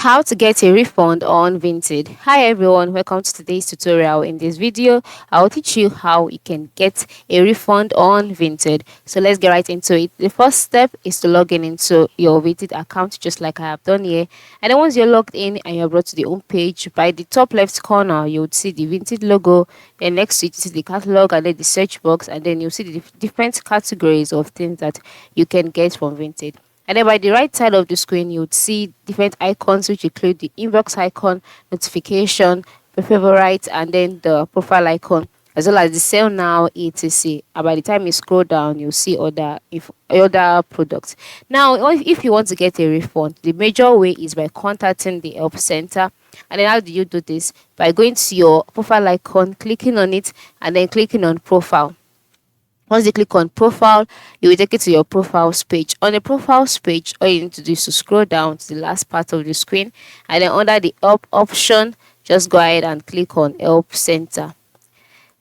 How to get a refund on Vinted. Hi everyone, welcome to today's tutorial. In this video, I'll teach you how you can get a refund on Vinted. So let's get right into it. The first step is to log in into your Vinted account just like I have done here. And then once you're logged in and you're brought to the home page, by the top left corner, you would see the Vinted logo. Then next to it, you see the catalog and then the search box, and then you'll see the different categories of things that you can get from Vinted. And then by the right side of the screen, you would see different icons which include the inbox icon, notification, favorite, and then the profile icon, as well as the sell now etc. And by the time you scroll down, you'll see other products. Now, if you want to get a refund, the major way is by contacting the help center. And then how do you do this? By going to your profile icon, clicking on it, and then clicking on profile. Once you click on profile, you will take it to your profiles page. On the profiles page, all you need to do is to scroll down to the last part of the screen, and then under the help option, just go ahead and click on help center.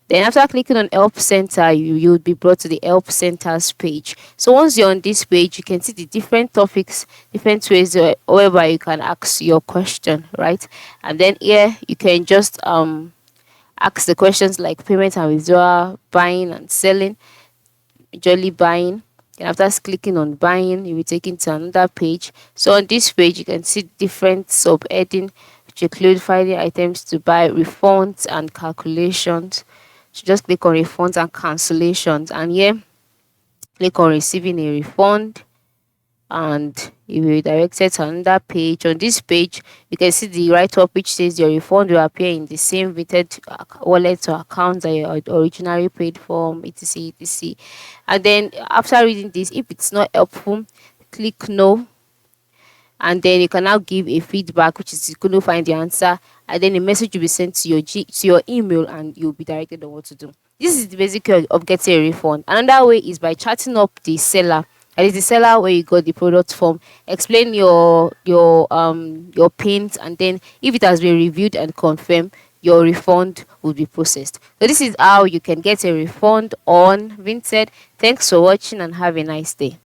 Then after clicking on help center, you'll be brought to the help centers page. So once you're on this page, you can see the different topics, different ways whereby you can ask your question, right? And then here you can just ask the questions like payment and withdrawal, buying and selling, usually buying. And after clicking on buying, you'll be taken to another page. So on this page, you can see different subheading which include finding items to buy, refunds and calculations. So just click on refunds and cancellations, and here click on receiving a refund, and you will be directed to another page. On this page, you can see the write up which says your refund will appear in the same Vinted wallet or account that you had originally paid for, etc. etc. And then after reading this, if it's not helpful, click no, and then you can now give a feedback, which is you couldn't find the answer, and then a message will be sent to your email, and you'll be directed on what to do. This is the basic way of getting a refund. Another way is by chatting up the seller. That is the seller where you got the product from. Explain your paint, and then if it has been reviewed and confirmed, your refund will be processed. So this is how you can get a refund on Vinted. Thanks for watching and have a nice day.